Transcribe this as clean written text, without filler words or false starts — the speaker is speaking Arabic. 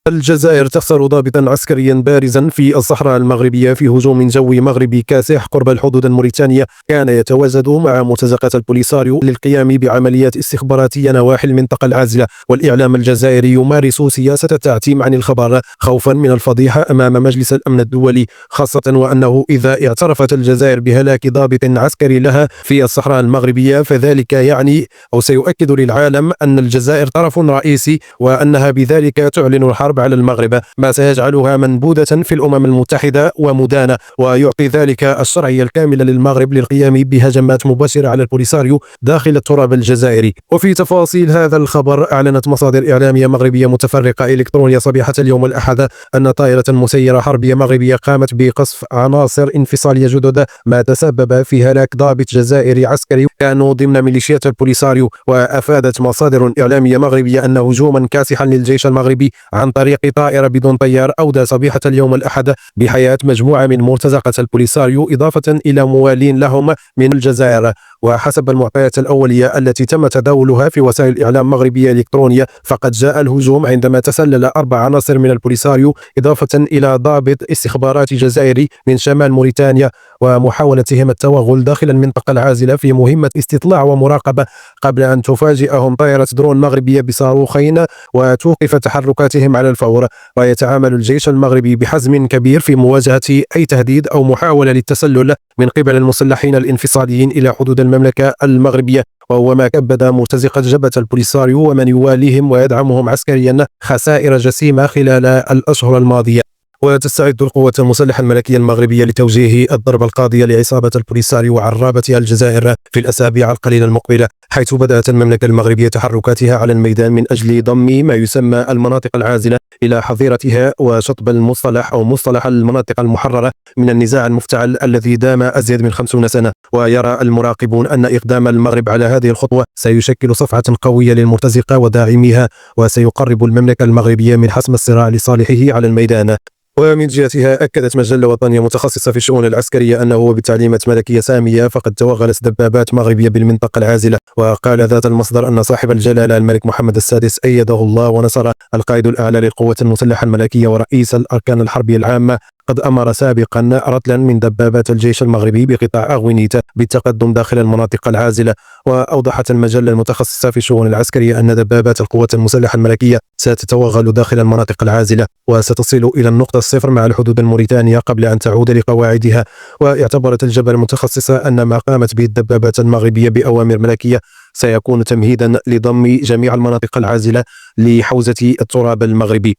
الجزائر تخسر ضابطا عسكريا بارزا في الصحراء المغربية في هجوم جوي مغربي كاسح قرب الحدود الموريتانية. كان يتواجد مع مرتزقة البوليساريو للقيام بعمليات استخباراتية نواحي المنطقة العازلة، والإعلام الجزائري يمارس سياسة التعتيم عن الخبر خوفا من الفضيحة أمام مجلس الأمن الدولي، خاصة وأنه إذا اعترفت الجزائر بهلاك ضابط عسكري لها في الصحراء المغربية فذلك يعني أو سيؤكد للعالم أن الجزائر طرف رئيسي، وأنها بذلك تعلن الحرب على المغرب، ما سيجعلها منبوذة في الأمم المتحدة ومدانة، ويعطي ذلك الشرعية الكاملة للمغرب للقيام بهجمات مباشرة على البوليساريو داخل التراب الجزائري. وفي تفاصيل هذا الخبر، أعلنت مصادر إعلامية مغربية متفرقة إلكترونية صبيحة اليوم الأحد أن طائرة مسيرة حربية مغربية قامت بقصف عناصر انفصالية جدد، ما تسبب في هلاك ضابط جزائري عسكري كانوا ضمن ميليشيات البوليساريو. وأفادت مصادر إعلامية مغربية أن هجوما كاسحا للجيش المغربي عن طريق طائرة بدون طيار أودى صبيحة اليوم الأحد بحياة مجموعة من مرتزقة البوليساريو، إضافة إلى موالين لهم من الجزائر. وحسب المعطيات الأولية التي تم تداولها في وسائل إعلام مغربية إلكترونية، فقد جاء الهجوم عندما تسلل 4 عناصر من البوليساريو إضافة إلى ضابط استخباراتي جزائري من شمال موريتانيا، ومحاولتهم التوغل داخل المنطقة العازلة في مهمة استطلاع ومراقبة، قبل أن تفاجئهم طائرة درون مغربية بصاروخين وتوقف تحركاتهم على الفور. ويتعامل الجيش المغربي بحزم كبير في مواجهة أي تهديد أو محاولة للتسلل من قبل المسلحين الانفصاليين إلى حدود المملكة المغربية، وهو ما كبد مرتزقة جبهة البوليساريو ومن يواليهم ويدعمهم عسكريا خسائر جسيمة خلال الأشهر الماضية. وتستعد القوات المسلحة الملكية المغربية لتوجيه الضربة القاضية لعصابة البوليساريو وعرابتها الجزائر في الأسابيع القليلة المقبلة، حيث بدأت المملكة المغربية تحركاتها على الميدان من أجل ضم ما يسمى المناطق العازلة إلى حظيرتها، وشطب المصطلح أو مصطلح المناطق المحررة من النزاع المفتعل الذي دام أزيد من 50 سنة. ويرى المراقبون أن إقدام المغرب على هذه الخطوة سيشكل صفعة قوية للمرتزقة وداعميها، وسيقرب المملكة المغربية من حسم الصراع لصالحه على الميدان. ومن جهتها، أكدت مجلة وطنية متخصصة في الشؤون العسكرية أنه بتعليمات ملكية سامية فقد توغلت دبابات مغربية بالمنطقة العازلة. وقال ذات المصدر أن صاحب الجلالة الملك محمد السادس أيده الله ونصر، القائد الأعلى للقوات المسلحة الملكية ورئيس الأركان الحربية العامة، قد أمر سابقا رتلا من دبابات الجيش المغربي بقطاع أغوينيت بالتقدم داخل المناطق العازلة. وأوضحت المجلة المتخصصة في الشؤون العسكرية أن دبابات القوات المسلحة الملكية ستتوغل داخل المناطق العازلة وستصل إلى النقطة الصفر مع الحدود الموريتانية قبل أن تعود لقواعدها. واعتبرت الجبهة المتخصصة أن ما قامت به الدبابات المغربية بأوامر ملكية سيكون تمهيدا لضم جميع المناطق العازلة لحوزة التراب المغربي.